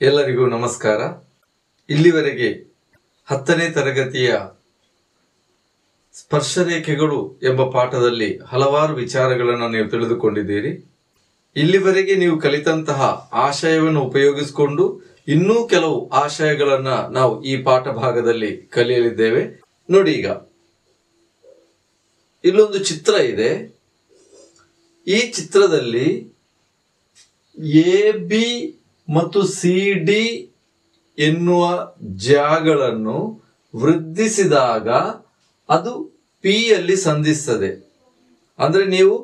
ಎಲ್ಲರಿಗೂ ನಮಸ್ಕಾರ. ಇಲ್ಲಿವರೆಗೆ 10ನೇ ತರಗತಿಯ ಸ್ಪರ್ಶರೇಖೆಗಳು ಎಂಬ ಪಾಠದಲ್ಲಿ ಹಲವಾರು ವಿಚಾರಗಳನ್ನು ನೀವು ತಿಳಿದುಕೊಂಡಿದ್ದೀರಿ. ಇಲ್ಲಿವರೆಗೆ ನೀವು ಕಲಿತಂತಹ ಆಶಯವನ್ನು ಉಪಯೋಗಿಸಿಕೊಂಡು ಇನ್ನೂ ಕೆಲವು ಆಶಯಗಳನ್ನ ನಾವು ಈ ಪಾಠ ಭಾಗದಲ್ಲಿ ಕಲಿಯಲಿದ್ದೇವೆ. ನೋಡಿ, ಈಗ ಇಲ್ಲೊಂದು ಚಿತ್ರ ಇದೆ. ಈ ಚಿತ್ರದಲ್ಲಿ AB ಮತ್ತು CD ಎನ್ನುವ ಜಾಗಗಳನ್ನು ವೃದ್ಧಿಸಿದಾಗ ಅದು P ಯಲ್ಲಿ ಸಂಧಿಸ್ತದೆ. ಅಂದ್ರೆ ನೀವು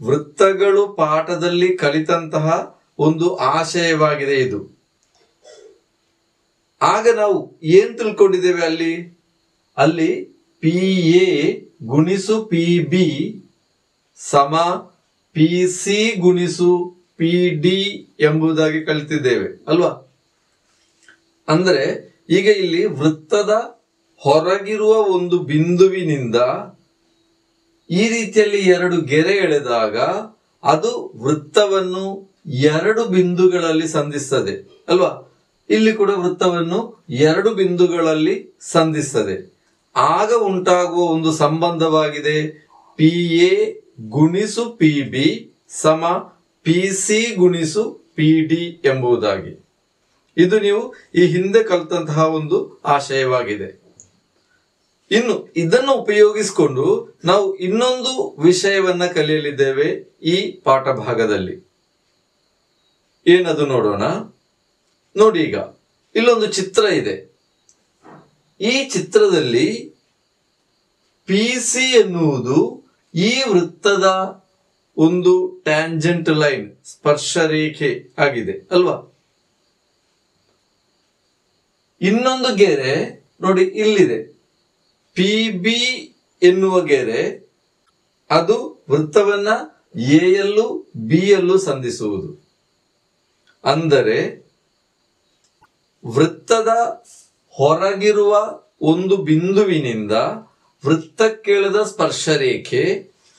ವೃತ್ತಗಳು ಪಾಠದಲ್ಲಿ ಕಲಿತಂತಹ ಒಂದು ಆಶಯವಾಗಿದೆ ಇದು. ಆಗ ನಾವು ಏನ್ ತಿಳ್ಕೊಂಡಿದ್ದೇವೆ? ಅಲ್ಲಿ PA ಗುಣಿಸು PB ಸಮ PC ಗುಣಿಸು PD ಎಂಬುದಾಗಿ ಕಲಿತಿದ್ದೇವೆ ಅಲ್ವಾ? ಅಂದ್ರೆ ಈಗ ಇಲ್ಲಿ ವೃತ್ತದ ಹೊರಗಿರುವ ಒಂದು ಬಿಂದುವಿನಿಂದ ಈ ರೀತಿಯಲ್ಲಿ ಎರಡು ಗೆರೆ ಎಳೆದಾಗ ಅದು ವೃತ್ತವನ್ನು ಎರಡು ಬಿಂದುಗಳಲ್ಲಿ ಸಂಧಿಸ್ತದೆ ಅಲ್ವಾ? ಇಲ್ಲಿ ಕೂಡ ವೃತ್ತವನ್ನು ಎರಡು ಬಿಂದುಗಳಲ್ಲಿ ಸಂಧಿಸ್ತದೆ. ಆಗ ಉಂಟಾಗುವ ಒಂದು ಸಂಬಂಧವಾಗಿದೆ PA ಗುಣಿಸು PB ಸಮ PC ಗುಣಿಸು PD ಎಂಬುದಾಗಿ. ಇದು ನೀವು ಈ ಹಿಂದೆ ಕಲಿತಂತಹ ಒಂದು ಆಶಯವಾಗಿದೆ. ಇನ್ನು ಇದನ್ನು ಉಪಯೋಗಿಸಿಕೊಂಡು ನಾವು ಇನ್ನೊಂದು ವಿಷಯವನ್ನ ಕಲಿಯಲಿದ್ದೇವೆ ಈ ಪಾಠ ಭಾಗದಲ್ಲಿ. ಏನದು ನೋಡೋಣ. ನೋಡಿ, ಈಗ ಇಲ್ಲೊಂದು ಚಿತ್ರ ಇದೆ. ಈ ಚಿತ್ರದಲ್ಲಿ PC ಎನ್ನುವುದು ಈ ವೃತ್ತದ ಒಂದು ಟ್ಯಾಂಜೆಂಟ್ ಲೈನ್, ಸ್ಪರ್ಶರೇಖೆ ಆಗಿದೆ ಅಲ್ವಾ? ಇನ್ನೊಂದು ಗೆರೆ ನೋಡಿ ಇಲ್ಲಿದೆ, PB ಎನ್ನುವ ಗೆರೆ. ಅದು ವೃತ್ತವನ್ನ A ಯಲ್ಲೂ B ಯಲ್ಲೂ ಸಂಧಿಸುವುದು. ಅಂದರೆ ವೃತ್ತದ ಹೊರಗಿರುವ ಒಂದು ಬಿಂದುವಿನಿಂದ ವೃತ್ತಕ್ಕೆಳೆದ ಸ್ಪರ್ಶರೇಖೆ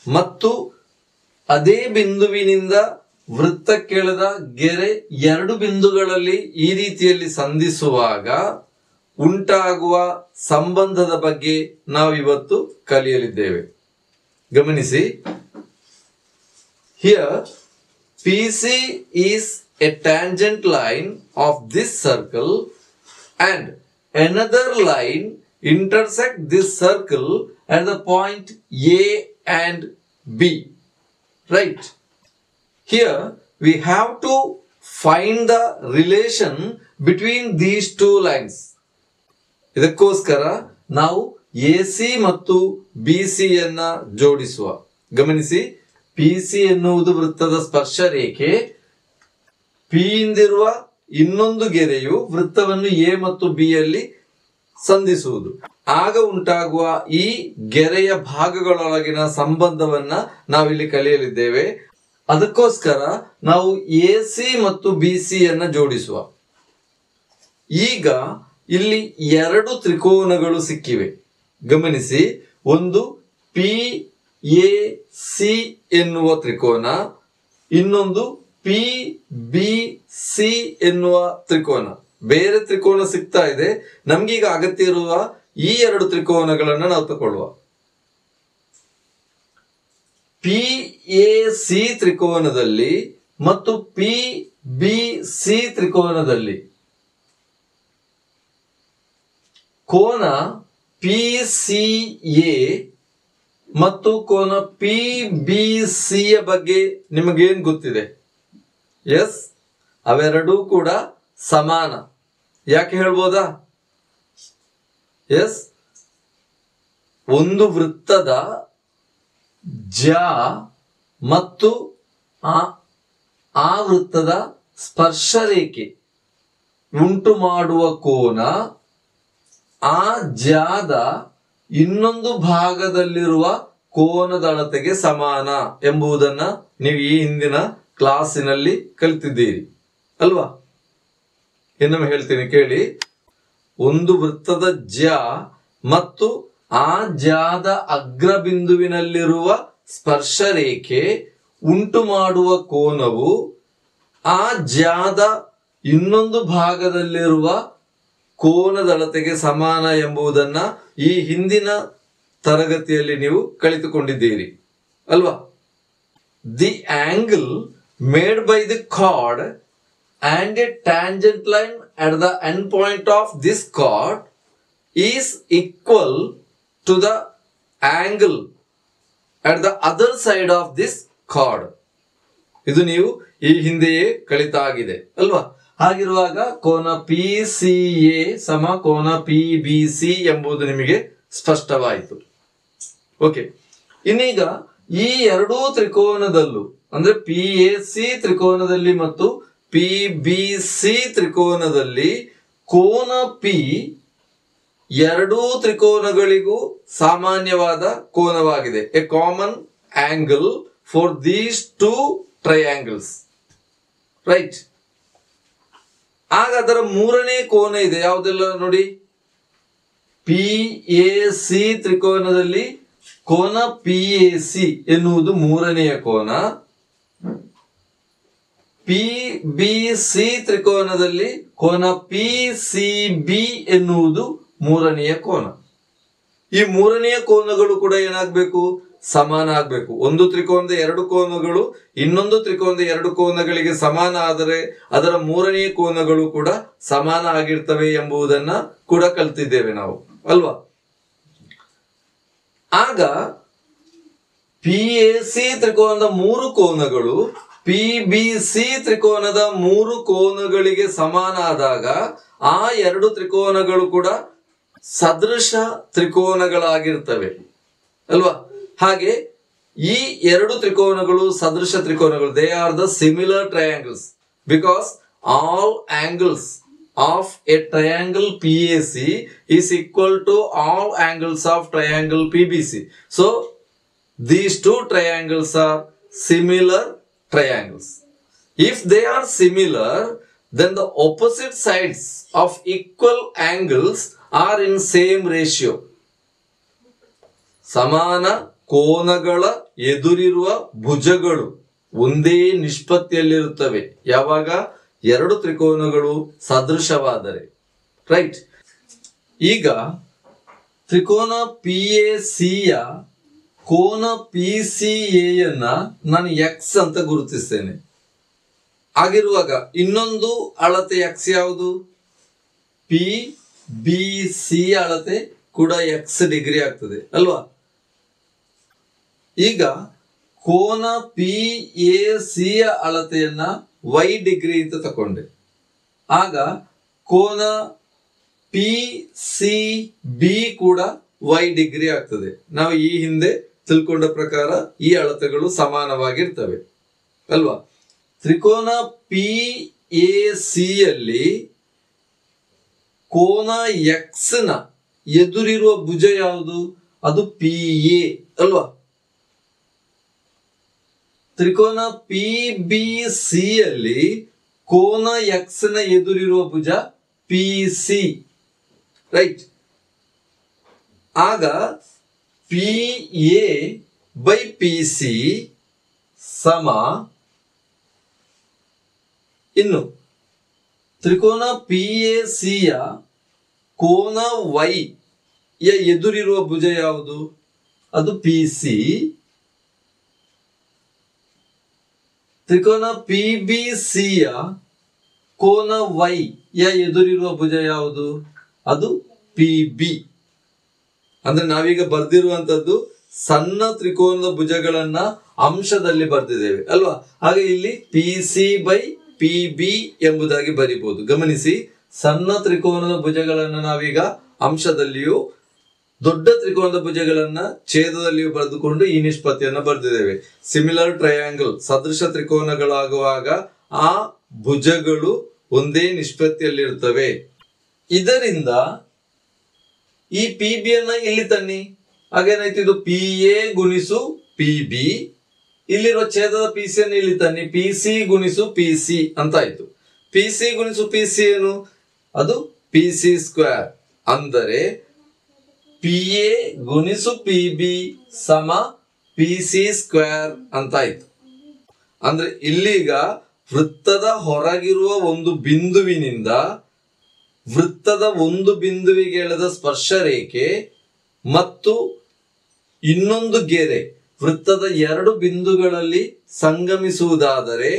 ಮತ್ತು ಅದೇ ಬಿಂದುವಿನಿಂದ ವೃತ್ತಕ್ಕೆಳೆದ ಗೆರೆ ಎರಡು ಬಿಂದುಗಳಲ್ಲಿ ಈ ರೀತಿಯಲ್ಲಿ ಸಂಧಿಸುವಾಗ ಉಂಟಾಗುವ ಸಂಬಂಧದ ಬಗ್ಗೆ ನಾವಿವತ್ತು ಕಲಿಯಲಿದ್ದೇವೆ. ಗಮನಿಸಿ, here PC is a tangent line of this circle and another line intersect this circle at the point A and B. Right? Here we have to find the relation between these two lines. ಇದಕ್ಕೋಸ್ಕರ ನಾವು AC ಮತ್ತು BC ಯನ್ನ ಜೋಡಿಸುವ. ಗಮನಿಸಿ, PC ಎನ್ನುವುದು ವೃತ್ತದ ಸ್ಪರ್ಶರೇಖೆ. P ಇಂದಿರುವ ಇನ್ನೊಂದು ಗೆರೆಯು ವೃತ್ತವನ್ನು A ಮತ್ತು B ಯಲ್ಲಿ ಸಂಧಿಸುವುದು. ಆಗ ಉಂಟಾಗುವ ಈ ಗೆರೆಯ ಭಾಗಗಳೊಳಗಿನ ಸಂಬಂಧವನ್ನ ನಾವಿಲ್ಲಿ ಕಲಿಯಲಿದ್ದೇವೆ. ಅದಕ್ಕೋಸ್ಕರ ನಾವು AC ಮತ್ತು BC ಯನ್ನ ಜೋಡಿಸುವ. ಈಗ ಇಲ್ಲಿ ಎರಡು ತ್ರಿಕೋನಗಳು ಸಿಕ್ಕಿವೆ. ಗಮನಿಸಿ, ಒಂದು PAC ಎನ್ನುವ ತ್ರಿಕೋನ, ಇನ್ನೊಂದು PBC ಎನ್ನುವ ತ್ರಿಕೋನ. ಬೇರೆ ತ್ರಿಕೋನ ಸಿಗ್ತಾ ಇದೆ. ನಮ್ಗೀಗ ಅಗತ್ಯ ಇರುವ ಈ ಎರಡು ತ್ರಿಕೋನಗಳನ್ನು ನಾವು ತಗೊಳ್ಳುವ. PAC ತ್ರಿಕೋನದಲ್ಲಿ ಮತ್ತು ಪಿ ಬಿ ಸಿ ತ್ರಿಕೋನದಲ್ಲಿ ಕೋನ ಪಿ ಸಿ ಎ ಮತ್ತು ಕೋನ ಪಿ ಬಿ ಸಿ ಯ ಬಗ್ಗೆ ನಿಮಗೇನ್ ಗೊತ್ತಿದೆ? ಎಸ್, ಅವೆರಡೂ ಕೂಡ ಸಮಾನ. ಯಾಕೆ ಹೇಳ್ಬೋದಾ? ಎಸ್, ಒಂದು ವೃತ್ತದ ಜ್ಯಾ ಮತ್ತು ಆ ವೃತ್ತದ ಸ್ಪರ್ಶರೇಖೆ ಉಂಟು ಮಾಡುವ ಕೋನ ಆ ಜ್ಯಾದ ಇನ್ನೊಂದು ಭಾಗದಲ್ಲಿರುವ ಕೋನದ ಅಳತೆಗೆ ಸಮಾನ ಎಂಬುದನ್ನ ನೀವು ಈ ಹಿಂದಿನ ಕ್ಲಾಸಿನಲ್ಲಿ ಕಲಿತಿದ್ದೀರಿ ಅಲ್ವಾ? ಇನ್ನೊಮ್ಮೆ ಹೇಳ್ತೀನಿ ಕೇಳಿ. ಒಂದು ವೃತ್ತದ ಜ್ಯಾ ಮತ್ತು ಆ ಜ್ಯಾದ ಅಗ್ರಬಿಂದುವಿನಲ್ಲಿರುವ ಸ್ಪರ್ಶರೇಖೆ ಉಂಟು ಮಾಡುವ ಕೋನವು ಆ ಜ್ಯಾದ ಇನ್ನೊಂದು ಭಾಗದಲ್ಲಿರುವ ಕೋನದ ಅಳತೆಗೆ ಸಮಾನ ಎಂಬುದನ್ನ ಈ ಹಿಂದಿನ ತರಗತಿಯಲ್ಲಿ ನೀವು ಕಲಿತುಕೊಂಡಿದ್ದೀರಿ ಅಲ್ವಾ? The angle made by the card and a tangent line at the end point of this chord is equal to the angle at the other side of this chord. ಇದು ನೀವು ಈ ಹಿಂದೆಯೇ ಕಲಿತಾಗಿದೆ ಅಲ್ವಾ? ಹಾಗಿರುವಾಗ ಕೋನ ಪಿ ಸಿ ಎ ಸಮ ಕೋನ P B C ಎಂಬುದು ನಿಮಗೆ ಸ್ಪಷ್ಟವಾಯಿತು. ಓಕೆ, ಇನ್ನೀಗ ಈ ಎರಡೂ ತ್ರಿಕೋನದಲ್ಲೂ ಅಂದ್ರೆ ಪಿ ಎ ಸಿ ತ್ರಿಕೋನದಲ್ಲಿ ಮತ್ತು ಪಿ ಬಿ ಸಿ ತ್ರಿಕೋನದಲ್ಲಿ ಕೋನ ಪಿ ಎರಡೂ ತ್ರಿಕೋನಗಳಿಗೂ ಸಾಮಾನ್ಯವಾದ ಕೋನವಾಗಿದೆ. A common angle for these two triangles, right? ಆಗ ಅದರ ಮೂರನೇ ಕೋನ ಇದೆ, ಯಾವುದೆಲ್ಲ ನೋಡಿ. ಪಿ ಎ ಸಿ ತ್ರಿಕೋನದಲ್ಲಿ ಕೋನ ಪಿ ಎ ಸಿ ಎನ್ನುವುದು ಮೂರನೆಯ ಕೋನ. ಪಿ ಬಿ ಸಿ ತ್ರಿಕೋನದಲ್ಲಿ ಕೋನ ಪಿ ಸಿ ಬಿ ಎನ್ನುವುದು ಮೂರನೆಯ ಕೋನ. ಈ ಮೂರನೆಯ ಕೋನಗಳು ಕೂಡ ಏನಾಗಬೇಕು? ಸಮಾನ ಆಗಬೇಕು. ಒಂದು ತ್ರಿಕೋನದ ಎರಡು ಕೋನಗಳು ಇನ್ನೊಂದು ತ್ರಿಕೋನದ ಎರಡು ಕೋನಗಳಿಗೆ ಸಮಾನ ಆದರೆ ಅದರ ಮೂರನೆಯ ಕೋನಗಳು ಕೂಡ ಸಮಾನ ಆಗಿರ್ತವೆ ಎಂಬುದನ್ನ ಕೂಡ ಕಲ್ತಿದ್ದೇವೆ ನಾವು ಅಲ್ವಾ? ಆಗ ಪಿ ಎ ಸಿ ತ್ರಿಕೋನದ ಮೂರು ಕೋನಗಳು ಪಿ ಬಿ ಸಿ ತ್ರಿಕೋನದ ಮೂರು ಕೋನಗಳಿಗೆ ಸಮಾನ ಆದಾಗ ಆ ಎರಡು ತ್ರಿಕೋನಗಳು ಕೂಡ ಸದೃಶ ತ್ರಿಕೋನಗಳಾಗಿರ್ತವೆ ಅಲ್ವಾ? ಹಾಗೆ ಈ ಎರಡು ತ್ರಿಕೋನಗಳು ಸದೃಶ ತ್ರಿಕೋನಗಳು. They are the similar triangles because all angles of a triangle P A C is equal to all angles of triangle P B C. So these two triangles are similar triangles. If they are similar, then the opposite sides of equal angles are in same ratio. ಸಮಾನ ಕೋನಗಳ ಎದುರಿರುವ ಭುಜಗಳು ಒಂದೇ ನಿಷ್ಪತ್ತಿಯಲ್ಲಿರುತ್ತವೆ ಯಾವಾಗ ಎರಡು ತ್ರಿಕೋನಗಳು ಸದೃಶವಾದರೆ, right? ಈಗ ತ್ರಿಕೋನ P A C ಯ ಕೋನ P C ಎನ್ನ ನಾನು ಎಕ್ಸ್ ಅಂತ ಗುರುತಿಸ್ತೇನೆ. ಆಗಿರುವಾಗ ಇನ್ನೊಂದು ಅಳತೆ ಎಕ್ಸ್ ಯಾವುದು? ಪಿ ಬಿ ಸಿ ಅಳತೆ ಕೂಡ ಎಕ್ಸ್ ಡಿಗ್ರಿ ಆಗ್ತದೆ ಅಲ್ವಾ? ಈಗ ಕೋನ ಪಿ ಎ ಸಿ ಯ ಅಳತೆಯನ್ನ ವೈ ಡಿಗ್ರಿ ಅಂತ ತಕೊಂಡೆ. ಆಗ ಕೋನ ಪಿ ಸಿ ಬಿ ಕೂಡ ವೈ ಡಿಗ್ರಿ ಆಗ್ತದೆ. ನಾವು ಈ ಹಿಂದೆ ತಿಳ್ಕೊಂಡ ಪ್ರಕಾರ ಈ ಅಳತೆಗಳು ಸಮಾನವಾಗಿರ್ತವೆ ಅಲ್ವಾ? ತ್ರಿಕೋನ ಪಿ ಎ ಸಿ ಯಲ್ಲಿ ಕೋನ ಎಕ್ಸ್ ನ ಎದುರಿರುವ ಭುಜ ಯಾವುದು? ಅದು ಪಿ ಎ ಅಲ್ವಾ? ತ್ರಿಕೋನ ಪಿ ಬಿ ಸಿ ಯಲ್ಲಿ ಕೋನ ಎಕ್ಸ್ ನ ಎದುರಿರುವ ಭುಜ ಪಿ ಸಿ, ರೈಟ್? ಆಗ P A by P C ಸಮ ಇನ್ನು ತ್ರಿಕೋನ ಪಿ ಎ ಸಿ ಯ ಕೋನ ವೈ ಯ ಎದುರಿರುವ ಭುಜ ಯಾವುದು? ಅದು ಪಿ ಸಿ ತ್ರಿಕೋನ ಪಿ ಬಿ ಸಿ ಯ ಕೋನ ವೈ ಯ ಎದುರಿರುವ ಭುಜ ಯಾವುದು? ಅದು ಪಿ ಬಿ. ಅಂದ್ರೆ ನಾವೀಗ ಬರ್ದಿರುವಂತದ್ದು ಸಣ್ಣ ತ್ರಿಕೋನದ ಭುಜಗಳನ್ನ ಅಂಶದಲ್ಲಿ ಬರ್ದಿದ್ದೇವೆ ಅಲ್ವಾ. ಹಾಗೆ ಇಲ್ಲಿ P C by P B ಎಂಬುದಾಗಿ ಬರಿಬಹುದು. ಗಮನಿಸಿ, ಸಣ್ಣ ತ್ರಿಕೋನದ ಭುಜಗಳನ್ನ ನಾವೀಗ ಅಂಶದಲ್ಲಿಯೂ ದೊಡ್ಡ ತ್ರಿಕೋನದ ಭುಜಗಳನ್ನ ಛೇದದಲ್ಲಿಯೂ ಬರೆದುಕೊಂಡು ಈ ನಿಷ್ಪತ್ತಿಯನ್ನ ಬರೆದಿದ್ದೇವೆ. ಸಿಮಿಲರ್ ಟ್ರಯಾಂಗಲ್, ಸದೃಶ ತ್ರಿಕೋನಗಳಾಗುವಾಗ ಆ ಭುಜಗಳು ಒಂದೇ ನಿಷ್ಪತ್ತಿಯಲ್ಲಿರುತ್ತವೆ. ಇದರಿಂದ ಈ ಪಿ ಬಿ ಅನ್ನ ಇಲ್ಲಿ ತನ್ನಿ. ಹಾಗೇನಾಯ್ತು, ಇದು ಪಿ ಎ ಗುಣಿಸು ಪಿ ಬಿ. ಇಲ್ಲಿರುವ ಛೇದದ ಪಿ ಸಿ ಅನ್ನು ಇಲ್ಲಿ ತನ್ನಿ, ಪಿ ಸಿ ಗುಣಿಸು ಪಿ ಸಿ ಅಂತ ಆಯ್ತು. ಪಿ ಸಿ ಗುಣಿಸು ಪಿ ಸಿ ಏನು? ಅದು ಪಿ ಸಿ ಸ್ಕ್ವೇರ್. ಅಂದರೆ ಪಿ ಎ ಗುಣಿಸು ಪಿ ಬಿ ಸಮ ಪಿ ಸಿ ಸ್ಕ್ವೇರ್ ಅಂತ ಆಯ್ತು. ಅಂದ್ರೆ ಇಲ್ಲೀಗ ವೃತ್ತದ ಹೊರಗಿರುವ ಒಂದು ಬಿಂದುವಿನಿಂದ ವೃತ್ತದ ಒಂದು ಬಿಂದುವಿಗೆ ಎಳೆದ ಸ್ಪರ್ಶ ರೇಖೆ ಮತ್ತು ಇನ್ನೊಂದು ಗೆರೆ ವೃತ್ತದ ಎರಡು ಬಿಂದುಗಳಲ್ಲಿ ಸಂಗಮಿಸುವುದಾದರೆ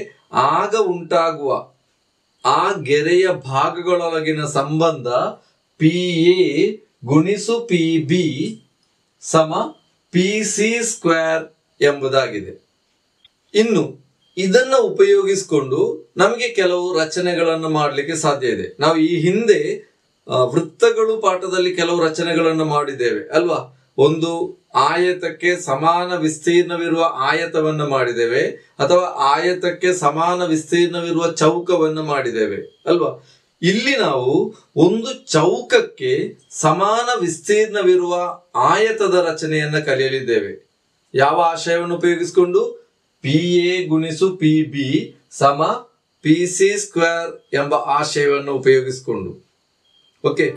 ಆಗ ಉಂಟಾಗುವ ಆ ಗೆರೆಯ ಭಾಗಗಳೊಳಗಿನ ಸಂಬಂಧ ಪಿ ಎ ಗುಣಿಸು ಪಿ ಬಿ ಸಮ ಪಿ ಸಿ ಸ್ಕ್ವೇರ್ ಎಂಬುದಾಗಿದೆ. ಇನ್ನು ಇದನ್ನ ಉಪಯೋಗಿಸಿಕೊಂಡು ನಮಗೆ ಕೆಲವು ರಚನೆಗಳನ್ನು ಮಾಡಲಿಕ್ಕೆ ಸಾಧ್ಯ ಇದೆ. ನಾವು ಈ ಹಿಂದೆ ವೃತ್ತಗಳು ಪಾಠದಲ್ಲಿ ಕೆಲವು ರಚನೆಗಳನ್ನು ಮಾಡಿದ್ದೇವೆ ಅಲ್ವಾ. ಒಂದು ಆಯತಕ್ಕೆ ಸಮಾನ ವಿಸ್ತೀರ್ಣವಿರುವ ಆಯತವನ್ನು ಮಾಡಿದ್ದೇವೆ, ಅಥವಾ ಆಯತಕ್ಕೆ ಸಮಾನ ವಿಸ್ತೀರ್ಣವಿರುವ ಚೌಕವನ್ನು ಮಾಡಿದ್ದೇವೆ ಅಲ್ವಾ. ಇಲ್ಲಿ ನಾವು ಒಂದು ಚೌಕಕ್ಕೆ ಸಮಾನ ವಿಸ್ತೀರ್ಣವಿರುವ ಆಯತದ ರಚನೆಯನ್ನ ಕಲಿಯಲಿದ್ದೇವೆ. ಯಾವ ಆಶಯವನ್ನು ಉಪಯೋಗಿಸಿಕೊಂಡು? ಪಿ ಎ ಗುಣಿಸು ಪಿ ಬಿ ಸಮ ಪಿ ಸಿ ಸ್ಕ್ವೇರ್ ಎಂಬ ಆಶಯವನ್ನು ಉಪಯೋಗಿಸಿಕೊಂಡು. ಓಕೆ,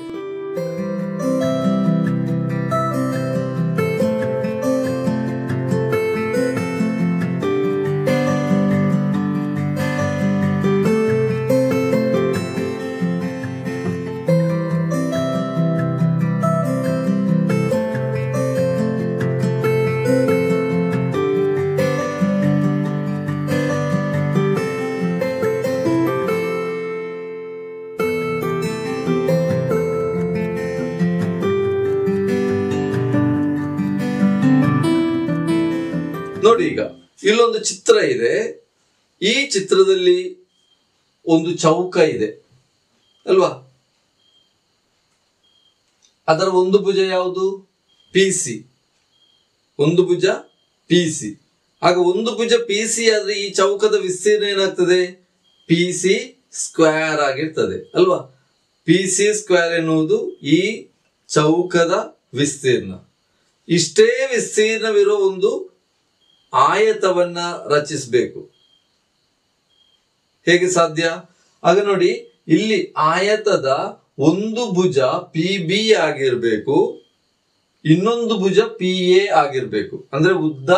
ನೋಡಿ, ಈಗ ಇಲ್ಲೊಂದು ಚಿತ್ರ ಇದೆ. ಈ ಚಿತ್ರದಲ್ಲಿ ಒಂದು ಚೌಕ ಇದೆ ಅಲ್ವಾ. ಅದರ ಒಂದು ಭುಜ ಯಾವುದು? P C. ಒಂದು ಭುಜ ಪಿ ಸಿ. ಆಗ ಒಂದು ಭುಜ ಪಿ ಸಿ ಆದ್ರೆ ಈ ಚೌಕದ ವಿಸ್ತೀರ್ಣ ಏನಾಗ್ತದೆ? ಪಿ ಸಿ ಸ್ಕ್ವೇರ್ ಆಗಿರ್ತದೆ ಅಲ್ವಾ. ಪಿ ಸಿ ಸ್ಕ್ವೇರ್ ಎನ್ನುವುದು ಈ ಚೌಕದ ವಿಸ್ತೀರ್ಣ. ಇಷ್ಟೇ ವಿಸ್ತೀರ್ಣವಿರೋ ಒಂದು ಆಯತವನ್ನ ರಚಿಸಬೇಕು. ಹೇಗೆ ಸಾಧ್ಯ? ಆಗ ನೋಡಿ, ಇಲ್ಲಿ ಆಯತದ ಒಂದು ಭುಜ ಪಿ ಬಿ ಆಗಿರ್ಬೇಕು, ಇನ್ನೊಂದು ಭುಜ ಪಿ ಎ ಆಗಿರ್ಬೇಕು. ಅಂದ್ರೆ ಉದ್ದ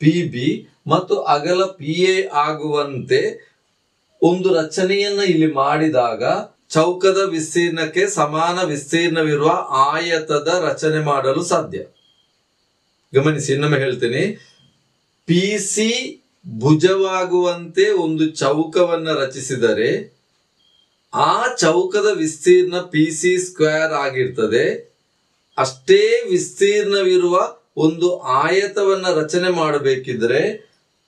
ಪಿ ಬಿ ಮತ್ತು ಅಗಲ ಪಿ ಎ ಆಗುವಂತೆ ಒಂದು ರಚನೆಯನ್ನ ಇಲ್ಲಿ ಮಾಡಿದಾಗ ಚೌಕದ ವಿಸ್ತೀರ್ಣಕ್ಕೆ ಸಮಾನ ವಿಸ್ತೀರ್ಣವಿರುವ ಆಯತದ ರಚನೆ ಮಾಡಲು ಸಾಧ್ಯ. ಗಮನಿಸಿ, ಇನ್ನೊಮ್ಮೆ ಹೇಳ್ತೀನಿ. ಪಿ ಸಿ ಭುಜವಾಗುವಂತೆ ಒಂದು ಚೌಕವನ್ನ ರಚಿಸಿದರೆ ಆ ಚೌಕದ ವಿಸ್ತೀರ್ಣ ಪಿ ಸಿ ಸ್ಕ್ವೇರ್ ಆಗಿರ್ತದೆ. ಅಷ್ಟೇ ವಿಸ್ತೀರ್ಣವಿರುವ ಒಂದು ಆಯತವನ್ನ ರಚನೆ ಮಾಡಬೇಕಿದ್ರೆ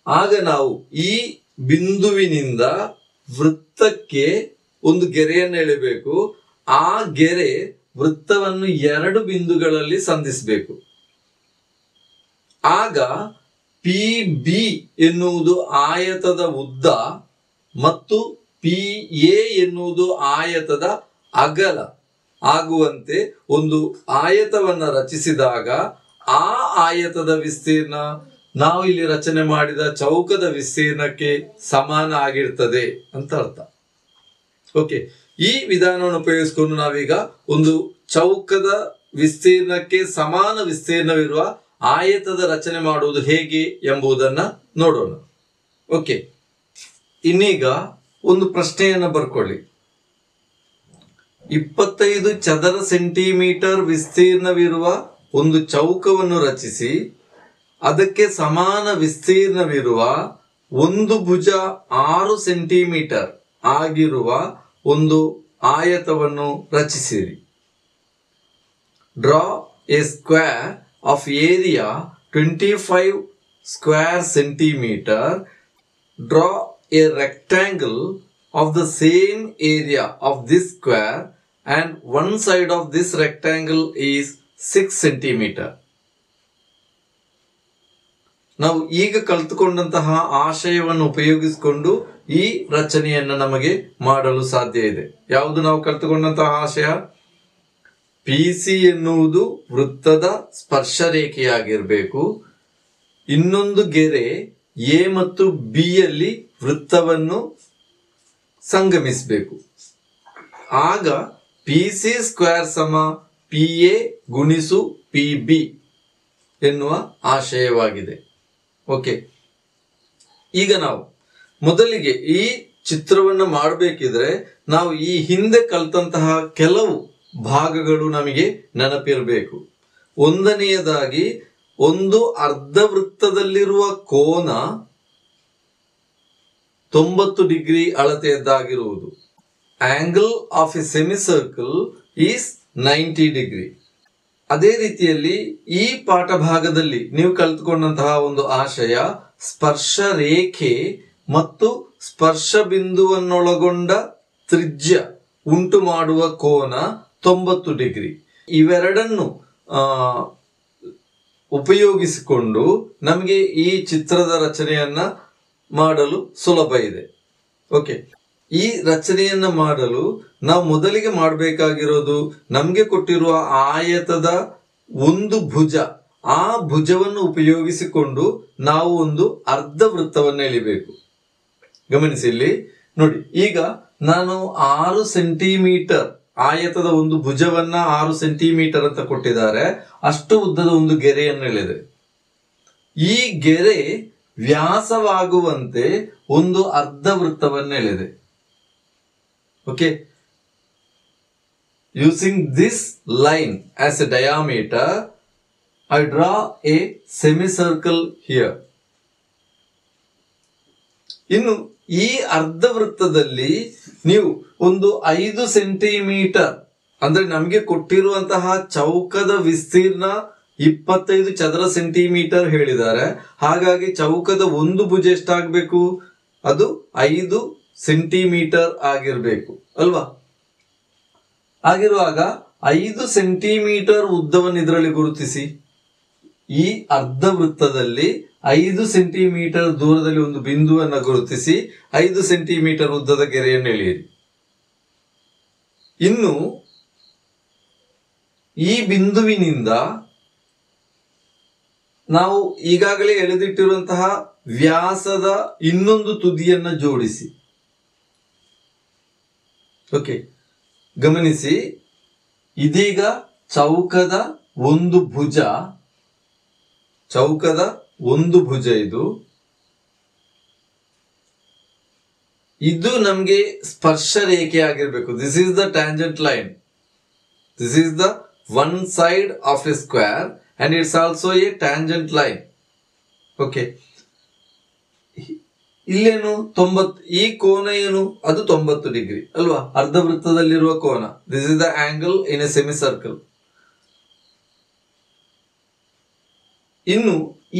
ಆಗ ನಾವು ಈ ಬಿಂದುವಿನಿಂದ ವೃತ್ತಕ್ಕೆ ಒಂದು ಗೆರೆಯನ್ನು ಎಳೆಯಬೇಕು. ಆ ಗೆರೆ ವೃತ್ತವನ್ನು ಎರಡು ಬಿಂದುಗಳಲ್ಲಿ ಸಂಧಿಸಬೇಕು. ಆಗ ಪಿ ಬಿ ಎನ್ನುವುದು ಆಯತದ ಉದ್ದ ಮತ್ತು ಪಿ ಎ ಎನ್ನುವುದು ಆಯತದ ಅಗಲ ಆಗುವಂತೆ ಒಂದು ಆಯತವನ್ನ ರಚಿಸಿದಾಗ ಆ ಆಯತದ ವಿಸ್ತೀರ್ಣ ನಾವು ಇಲ್ಲಿ ರಚನೆ ಮಾಡಿದ ಚೌಕದ ವಿಸ್ತೀರ್ಣಕ್ಕೆ ಸಮಾನ ಆಗಿರ್ತದೆ ಅಂತ ಅರ್ಥ. ಓಕೆ, ಈ ವಿಧಾನವನ್ನು ಉಪಯೋಗಿಸಿಕೊಂಡು ನಾವೀಗ ಒಂದು ಚೌಕದ ವಿಸ್ತೀರ್ಣಕ್ಕೆ ಸಮಾನ ವಿಸ್ತೀರ್ಣವಿರುವ ಆಯತದ ರಚನೆ ಮಾಡುವುದು ಹೇಗೆ ಎಂಬುದನ್ನ ನೋಡೋಣ. ಓಕೆ, ಇನ್ನೀಗ ಒಂದು ಪ್ರಶ್ನೆಯನ್ನ ಬರ್ಕೊಳ್ಳಿ. 25 ಚದರ ಸೆಂಟಿಮೀಟರ್ ವಿಸ್ತೀರ್ಣವಿರುವ ಒಂದು ಚೌಕವನ್ನು ರಚಿಸಿ ಅದಕ್ಕೆ ಸಮಾನ ವಿಸ್ತೀರ್ಣವಿರುವ ಒಂದು ಭುಜ 6 ಸೆಂಟಿಮೀಟರ್ ಆಗಿರುವ ಒಂದು ಆಯತವನ್ನು ರಚಿಸಿರಿ. Draw a square of area 25 square centimeter. Draw a rectangle of the same area of this square and one side of this rectangle is 6 centimeter. ನಾವು ಈಗ ಕಲಿತುಕೊಂಡಂತಹ ಆಶಯವನ್ನು ಉಪಯೋಗಿಸಿಕೊಂಡು ಈ ರಚನೆಯನ್ನು ನಮಗೆ ಮಾಡಲು ಸಾಧ್ಯ ಇದೆ. ಯಾವುದು ನಾವು ಕಲಿತುಕೊಂಡಂತಹ ಆಶಯ? PC ಎನ್ನುವುದು ವೃತ್ತದ ಸ್ಪರ್ಶ ರೇಖೆಯಾಗಿರಬೇಕು. ಇನ್ನೊಂದು ಗೆರೆ A ಮತ್ತು B ಯಲ್ಲಿ ವೃತ್ತವನ್ನು ಸಂಗಮಿಸಬೇಕು. ಆಗ PC ಸ್ಕ್ವೇರ್ ಸಮ PA ಗುಣಿಸು PB ಎನ್ನುವ ಆಶಯವಾಗಿದೆ. ಓಕೆ, ಈಗ ನಾವು ಮೊದಲಿಗೆ ಈ ಚಿತ್ರವನ್ನು ಮಾಡಬೇಕಿದ್ರೆ ನಾವು ಈ ಹಿಂದೆ ಕಲಿತಂತಹ ಕೆಲವು ಭಾಗಗಳು ನಮಗೆ ನೆನಪಿರಬೇಕು. ಒಂದನೆಯದಾಗಿ, ಒಂದು ಅರ್ಧ ವೃತ್ತದಲ್ಲಿರುವ ಕೋನ 90 ಡಿಗ್ರಿ ಅಳತೆಯದ್ದಾಗಿರುವುದು. Angle of a semicircle is 90 degree. ಅದೇ ರೀತಿಯಲ್ಲಿ ಈ ಪಾಠ ಭಾಗದಲ್ಲಿ ನೀವು ಕಲಿತುಕೊಂಡಂತಹ ಒಂದು ಆಶಯ, ಸ್ಪರ್ಶ ರೇಖೆ ಮತ್ತು ಸ್ಪರ್ಶ ಬಿಂದುವನ್ನೊಳಗೊಂಡ ತ್ರಿಜ್ಯ ಉಂಟು ಮಾಡುವ ಕೋನ 90 ಡಿಗ್ರಿ. ಇವೆರಡನ್ನು ಉಪಯೋಗಿಸಿಕೊಂಡು ನಮಗೆ ಈ ಚಿತ್ರದ ರಚನೆಯನ್ನ ಮಾಡಲು ಸುಲಭ ಇದೆ. ಓಕೆ, ಈ ರಚನೆಯನ್ನ ಮಾಡಲು ನಾವು ಮೊದಲಿಗೆ ಮಾಡಬೇಕಾಗಿರೋದು, ನಮಗೆ ಕೊಟ್ಟಿರುವ ಆಯತದ ಒಂದು ಭುಜ, ಆ ಭುಜವನ್ನು ಉಪಯೋಗಿಸಿಕೊಂಡು ನಾವು ಒಂದು ಅರ್ಧ ವೃತ್ತವನ್ನು ಎಳಿಬೇಕು. ಗಮನಿಸಿ, ಇಲ್ಲಿ ನೋಡಿ, ಈಗ ನಾನು 6 ಸೆಂಟಿಮೀಟರ್ ಆಯತದ ಒಂದು ಭುಜವನ್ನ 6 ಸೆಂಟಿಮೀಟರ್ ಅಂತ ಕೊಟ್ಟಿದ್ದಾರೆ, ಅಷ್ಟು ಉದ್ದದ ಒಂದು ಗೆರೆಯನ್ನು ಎಳೆದೆ. ಈ ಗೆರೆ ವ್ಯಾಸವಾಗುವಂತೆ ಒಂದು ಅರ್ಧ ವೃತ್ತವನ್ನು ಎಳೆದೆ. Okay, using this line as a diameter, I draw a semicircle here. ಇನ್ನು ಈ ಅರ್ಧ ವೃತ್ತದಲ್ಲಿ ನೀವು ಒಂದು 5 ಸೆಂಟಿಮೀಟರ್, ಅಂದ್ರೆ ನಮಗೆ ಕೊಟ್ಟಿರುವಂತಹ ಚೌಕದ ವಿಸ್ತೀರ್ಣ 25 ಚದರ ಸೆಂಟಿಮೀಟರ್ ಹೇಳಿದ್ದಾರೆ. ಹಾಗಾಗಿ ಚೌಕದ ಒಂದು ಭುಜ ಎಷ್ಟಾಗಬೇಕು? ಅದು 5 ಸೆಂಟಿಮೀಟರ್ ಆಗಿರಬೇಕು ಅಲ್ವಾ? ಆಗಿರುವಾಗ 5 ಸೆಂಟಿಮೀಟರ್ ಉದ್ದವನ್ನು ಇದರಲ್ಲಿ ಗುರುತಿಸಿ. ಈ ಅರ್ಧ ವೃತ್ತದಲ್ಲಿ 5 ಸೆಂಟಿಮೀಟರ್ ದೂರದಲ್ಲಿ ಒಂದು ಬಿಂದುವನ್ನು ಗುರುತಿಸಿ 5 ಸೆಂಟಿಮೀಟರ್ ಉದ್ದದ ಗೆರೆಯನ್ನು ಎಳೆಯಿರಿ. ಇನ್ನು ಈ ಬಿಂದುವಿನಿಂದ ನಾವು ಈಗಾಗಲೇ ಎಳೆದಿಟ್ಟಿರುವಂತಹ ವ್ಯಾಸದ ಇನ್ನೊಂದು ತುದಿಯನ್ನು ಜೋಡಿಸಿ. ಓಕೆ, ಗಮನಿಸಿ, ಇದೀಗ ಚೌಕದ ಒಂದು ಭುಜ ಇದು ನಮಗೆ ಸ್ಪರ್ಶ ರೇಖೆ ಆಗಿರ್ಬೇಕು. This is the tangent line. This is the one side of A square and it's also A tangent line. Okay, ಇಲ್ಲೇನು 90, ಈ ಕೋನ ಏನು? ಅದು 90 ಡಿಗ್ರಿ ಅಲ್ವಾ? ಅರ್ಧ ವೃತ್ತದಲ್ಲಿರುವ ಕೋನ. This is the angle in a semi circle. ಇನ್ನು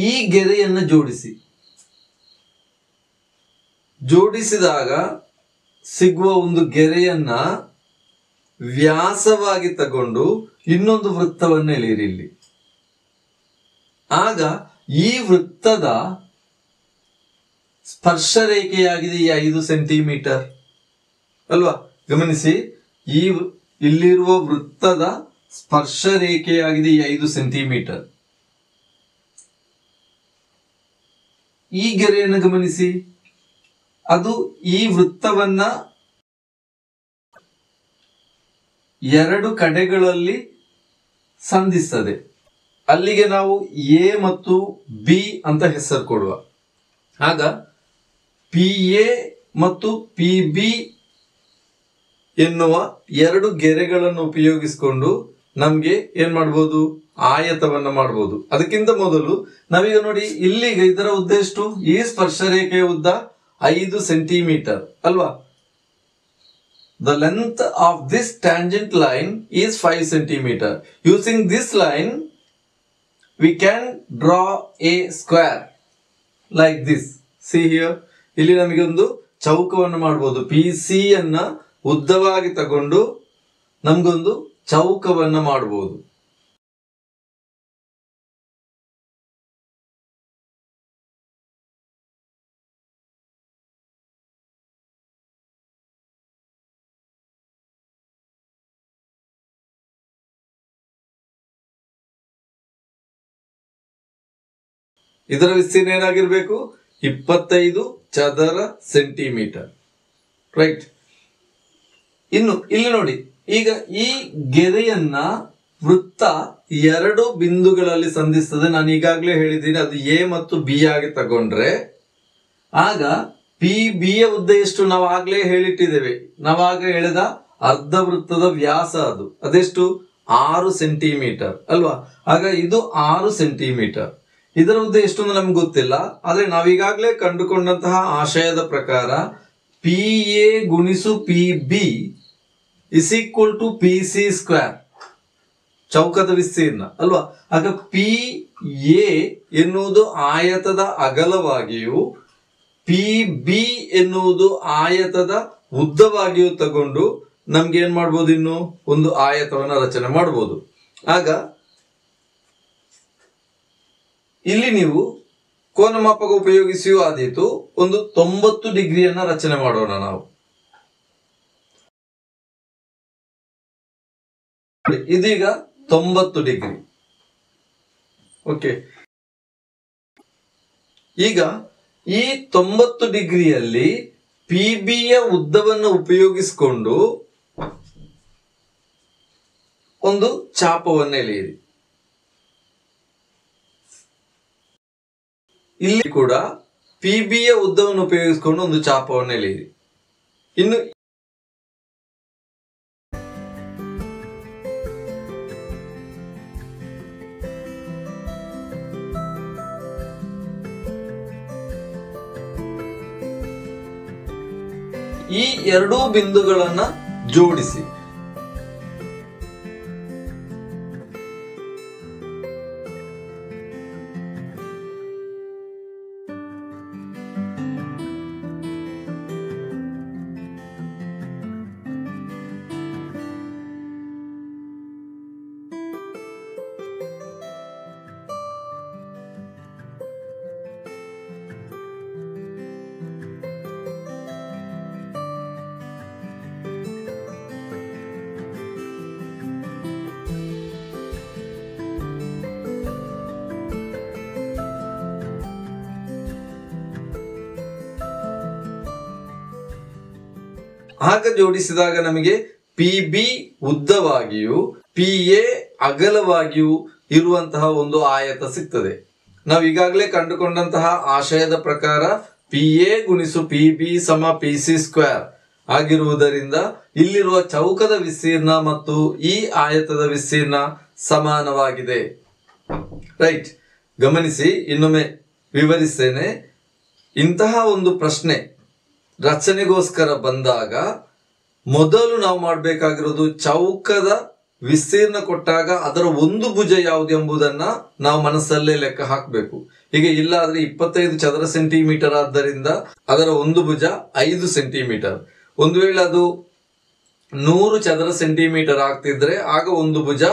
ಈ ಗೆರೆಯನ್ನು ಜೋಡಿಸಿದಾಗ ಸಿಗುವ ಒಂದು ಗೆರೆಯನ್ನ ವ್ಯಾಸವಾಗಿ ತಗೊಂಡು ಇನ್ನೊಂದು ವೃತ್ತವನ್ನು ಎಳೆಯಿರಿ ಇಲ್ಲಿ. ಆಗ ಈ ವೃತ್ತದ ಸ್ಪರ್ಶ ರೇಖೆಯಾಗಿದೆ ಈ 5 ಸೆಂಟಿಮೀಟರ್ ಅಲ್ವಾ? ಗಮನಿಸಿ, ಇಲ್ಲಿರುವ ವೃತ್ತದ ಸ್ಪರ್ಶ ರೇಖೆಯಾಗಿದೆ ಈ 5 ಸೆಂಟಿಮೀಟರ್. ಈ ಗೆರೆಯನ್ನು ಗಮನಿಸಿ, ಅದು ಈ ವೃತ್ತವನ್ನ 2 ಕಡೆಗಳಲ್ಲಿ ಸಂಧಿಸ್ತದೆ. ಅಲ್ಲಿಗೆ ನಾವು ಎ ಮತ್ತು ಬಿ ಅಂತ ಹೆಸರು ಕೊಡುವ. ಆಗ PA ಮತ್ತು PB ಎನ್ನುವ 2 ಗೆರೆಗಳನ್ನು ಉಪಯೋಗಿಸಿಕೊಂಡು ನಮ್ಗೆ ಏನ್ ಮಾಡ್ಬೋದು, ಆಯತವನ್ನ ಮಾಡ್ಬೋದು. ಅದಕ್ಕಿಂತ ಮೊದಲು ನಾವೀಗ ನೋಡಿ, ಇಲ್ಲಿಗ ಇದರ ಉದ್ದ ಎಷ್ಟು? ಈ ಸ್ಪರ್ಶರೇಖೆಯ ಉದ್ದ 5 ಸೆಂಟಿಮೀಟರ್ ಅಲ್ವಾ? The length of this tangent line is 5 centimeter. Using this line, we can draw a square like this. See here. ಇಲ್ಲಿ ನಮಗೆ ಒಂದು ಚೌಕವನ್ನು ಮಾಡಬಹುದು. PC ಅನ್ನ ಉದ್ದವಾಗಿ ತಗೊಂಡು ನಮಗೊಂದು ಚೌಕವನ್ನ ಮಾಡಬಹುದು. ಇದರ ವಿಸ್ತೀರ್ಣ ಏನಾಗಿರ್ಬೇಕು? 25 ಚದರ ಸೆಂಟಿಮೀಟರ್. ರೈಟ್. ಇನ್ನು ಇಲ್ಲಿ ನೋಡಿ, ಈಗ ಈ ಗೆರೆಯನ್ನ ವೃತ್ತ 2 ಬಿಂದುಗಳಲ್ಲಿ ಸಂಧಿಸ್ತದೆ. ನಾನು ಈಗಾಗಲೇ ಹೇಳಿದ್ದೀನಿ, ಅದು ಎ ಮತ್ತು ಬಿ ಆಗಿ ತಗೊಂಡ್ರೆ ಆಗ PB ಯ ಉದ್ದ ಎಷ್ಟು? ನಾವು ಆಗ್ಲೇ ಹೇಳಿಟ್ಟಿದ್ದೇವೆ. ನಾವಾಗ ಹೇಳಿದ ಅರ್ಧ ವೃತ್ತದ ವ್ಯಾಸ ಅದೆಷ್ಟು? 6 ಸೆಂಟಿಮೀಟರ್ ಅಲ್ವಾ? ಆಗ ಇದು 6 ಸೆಂಟಿಮೀಟರ್. ಇದರ ಉದ್ದ ಎಷ್ಟು ನಮ್ಗೆ ಗೊತ್ತಿಲ್ಲ, ಆದ್ರೆ ನಾವೀಗಾಗಲೇ ಕಂಡುಕೊಂಡಂತಹ ಆಶಯದ ಪ್ರಕಾರ PA ಗುಣಿಸು PB is equal to PC square, ಚೌಕದ ವಿಸ್ತೀರ್ಣ ಅಲ್ವಾ? ಆಗ PA ಎನ್ನುವುದು ಆಯತದ ಅಗಲವಾಗಿಯೂ PB ಎನ್ನುವುದು ಆಯತದ ಉದ್ದವಾಗಿಯೂ ತಗೊಂಡು ನಮ್ಗೆ ಏನ್ ಮಾಡ್ಬೋದು? ಇನ್ನು ಒಂದು ಆಯತವನ್ನ ರಚನೆ ಮಾಡಬಹುದು. ಆಗ ಇಲ್ಲಿ ನೀವು ಕೋನಮಾಪಕ ಉಪಯೋಗಿಸಿಯೂ ಆದೀತು. ಒಂದು 90 ಡಿಗ್ರಿಯನ್ನ ರಚನೆ ಮಾಡೋಣ ನಾವು. ಇದೀಗ 90 ಡಿಗ್ರಿ. ಓಕೆ. ಈಗ ಈ 90 ಡಿಗ್ರಿಯಲ್ಲಿ PB ಯ ಉದ್ದವನ್ನು ಉಪಯೋಗಿಸಿಕೊಂಡು ಒಂದು ಚಾಪವನ್ನು ಎಳೆಯಿರಿ. ಇಲ್ಲಿ ಕೂಡ PB ಯ ಉದ್ದವನ್ನು ಉಪಯೋಗಿಸಿಕೊಂಡು ಒಂದು ಚಾಪವನ್ನು ಎಳೆಯಿರಿ. ಇನ್ನು ಈ 2 ಬಿಂದುಗಳನ್ನ ಜೋಡಿಸಿ. ಆಗ ಜೋಡಿಸಿದಾಗ ನಮಗೆ PB ಉದ್ದವಾಗಿಯೂ PA ಅಗಲವಾಗಿಯೂ ಇರುವಂತಹ ಒಂದು ಆಯತ ಸಿಗ್ತದೆ. ನಾವು ಈಗಾಗಲೇ ಕಂಡುಕೊಂಡಂತಹ ಆಶಯದ ಪ್ರಕಾರ PA ಗುಣಿಸು PB ಸಮ PC ಸ್ಕ್ವೇರ್ ಆಗಿರುವುದರಿಂದ ಇಲ್ಲಿರುವ ಚೌಕದ ವಿಸ್ತೀರ್ಣ ಮತ್ತು ಈ ಆಯತದ ವಿಸ್ತೀರ್ಣ ಸಮಾನವಾಗಿದೆ. ರೈಟ್. ಗಮನಿಸಿ, ಇನ್ನೊಮ್ಮೆ ವಿವರಿಸ್ತೇನೆ. ಇಂತಹ ಒಂದು ಪ್ರಶ್ನೆ ರಚನೆಗೋಸ್ಕರ ಬಂದಾಗ ಮೊದಲು ನಾವು ಮಾಡಬೇಕಾಗಿರೋದು ಚೌಕದ ವಿಸ್ತೀರ್ಣ ಕೊಟ್ಟಾಗ ಅದರ ಒಂದು ಭುಜ ಯಾವುದು ಎಂಬುದನ್ನ ನಾವು ಮನಸ್ಸಲ್ಲೇ ಲೆಕ್ಕ ಹಾಕಬೇಕು. ಹೀಗೆ ಇಲ್ಲ ಆದ್ರೆ 25 ಚದರ ಸೆಂಟಿಮೀಟರ್ ಆದ್ದರಿಂದ ಅದರ ಒಂದು ಭುಜ 5 ಸೆಂಟಿಮೀಟರ್. ಒಂದು ವೇಳೆ ಅದು 100 ಚದರ ಸೆಂಟಿಮೀಟರ್ ಆಗ್ತಿದ್ರೆ ಆಗ ಒಂದು ಭುಜ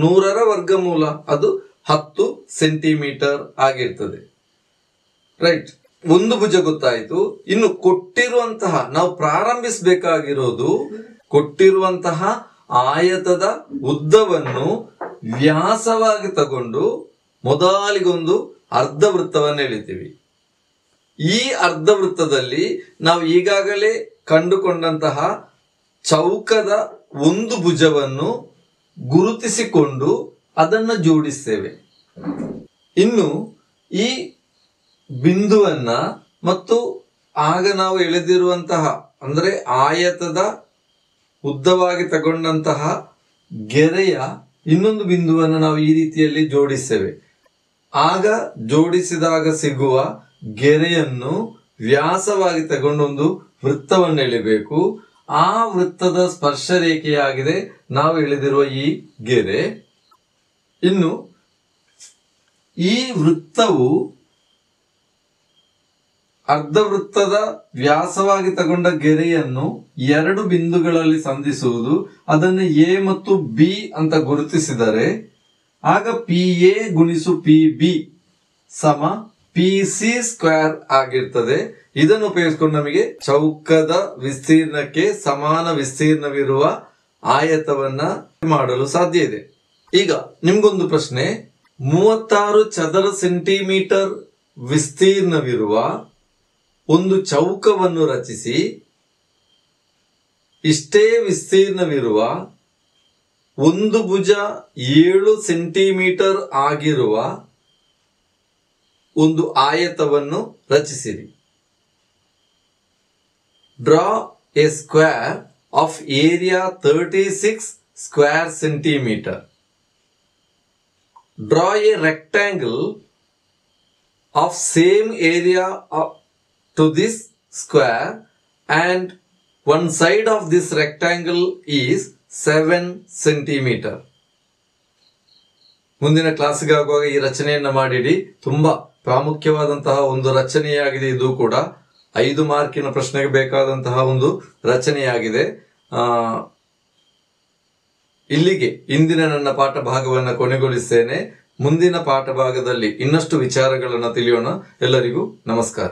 100ರ ವರ್ಗಮೂಲ ಅದು 10 ಸೆಂಟಿಮೀಟರ್ ಆಗಿರ್ತದೆ. ರೈಟ್. ಒಂದು ಭುಜ ಗೊತ್ತಾಯ್ತು. ಇನ್ನು ಕೊಟ್ಟಿರುವಂತಹ ನಾವು ಪ್ರಾರಂಭಿಸಬೇಕಾಗಿರೋದು ಕೊಟ್ಟಿರುವಂತಹ ಆಯತದ ಉದ್ದವನ್ನು ವ್ಯಾಸವಾಗಿ ತಗೊಂಡು ಮೊದಲಿಗೊಂದು ಅರ್ಧ ವೃತ್ತವನ್ನು ಎಳಿತೀವಿ. ಈ ಅರ್ಧ ವೃತ್ತದಲ್ಲಿ ನಾವು ಈಗಾಗಲೇ ಕಂಡುಕೊಂಡಂತಹ ಚೌಕದ ಒಂದು ಭುಜವನ್ನು ಗುರುತಿಸಿಕೊಂಡು ಅದನ್ನು ಜೋಡಿಸ್ತೇವೆ. ಇನ್ನು ಈ ಬಿಂದುವನ್ನ ಮತ್ತು ಆಗ ನಾವು ಎಳೆದಿರುವಂತಹ ಅಂದ್ರೆ ಆಯತದ ಉದ್ದವಾಗಿ ತಗೊಂಡಂತಹ ಗೆರೆಯ ಇನ್ನೊಂದು ಬಿಂದುವನ್ನು ನಾವು ಈ ರೀತಿಯಲ್ಲಿ ಜೋಡಿಸ್ತೇವೆ. ಆಗ ಜೋಡಿಸಿದಾಗ ಸಿಗುವ ಗೆರೆಯನ್ನು ವ್ಯಾಸವಾಗಿ ತಗೊಂಡೊಂದು ವೃತ್ತವನ್ನು ಎಳೆಯಬೇಕು. ಆ ವೃತ್ತದ ಸ್ಪರ್ಶ ರೇಖೆಯಾಗಿದೆ ನಾವು ಎಳೆದಿರುವ ಈ ಗೆರೆ. ಇನ್ನು ಈ ವೃತ್ತವು ಅರ್ಧ ವೃತ್ತದ ವ್ಯಾಸವಾಗಿ ತಗೊಂಡ ಗೆರೆಯನ್ನು ಎರಡು ಬಿಂದುಗಳಲ್ಲಿ ಸಂಧಿಸುವುದು. ಅದನ್ನು ಎ ಮತ್ತು ಬಿ ಅಂತ ಗುರುತಿಸಿದರೆ ಆಗ ಪಿ ಎ ಗುಣಿಸು ಪಿ ಬಿ ಸಮ ಪಿ ಸಿ ಸ್ಕ್ವೇರ್ ಆಗಿರ್ತದೆ. ಇದನ್ನು ಉಪಯೋಗಿಸಿಕೊಂಡು ನಮಗೆ ಚೌಕದ ವಿಸ್ತೀರ್ಣಕ್ಕೆ ಸಮಾನ ವಿಸ್ತೀರ್ಣವಿರುವ ಆಯತವನ್ನ ಮಾಡಲು ಸಾಧ್ಯ ಇದೆ. ಈಗ ನಿಮ್ಗೊಂದು ಪ್ರಶ್ನೆ, 36 ಚದರ ಸೆಂಟಿಮೀಟರ್ ವಿಸ್ತೀರ್ಣವಿರುವ ಒಂದು ಚೌಕವನ್ನು ರಚಿಸಿ ಇಷ್ಟೇ ವಿಸ್ತೀರ್ಣವಿರುವ ಒಂದು ಭುಜ 7 ಸೆಂಟಿಮೀಟರ್ ಆಗಿರುವ ಒಂದು ಆಯತವನ್ನು ರಚಿಸಿರಿ. Draw a square of area 36 square centimetre. Draw a rectangle of same area to this square and one side of this rectangle is 7 centimeter. ಮುಂದಿನ ಕ್ಲಾಸ್ಗೆ ಆಗುವಾಗ ಈ ರಚನೆಯನ್ನ ಮಾಡಿಡಿ. ತುಂಬಾ ಪ್ರಾಮುಖ್ಯವಾದಂತಹ ಒಂದು ರಚನೆಯಾಗಿದೆ. ಇದು ಕೂಡ 5 ಮಾರ್ಕಿನ ಪ್ರಶ್ನೆಗೆ ಬೇಕಾದಂತಹ ಒಂದು ರಚನೆಯಾಗಿದೆ. ಇಲ್ಲಿಗೆ ಇಂದಿನ ನನ್ನ ಪಾಠ ಭಾಗವನ್ನು ಕೊನೆಗೊಳಿಸ್ತೇನೆ. ಮುಂದಿನ ಪಾಠ ಭಾಗದಲ್ಲಿ ಇನ್ನಷ್ಟು ವಿಚಾರಗಳನ್ನು ತಿಳಿಯೋಣ. ಎಲ್ಲರಿಗೂ ನಮಸ್ಕಾರ.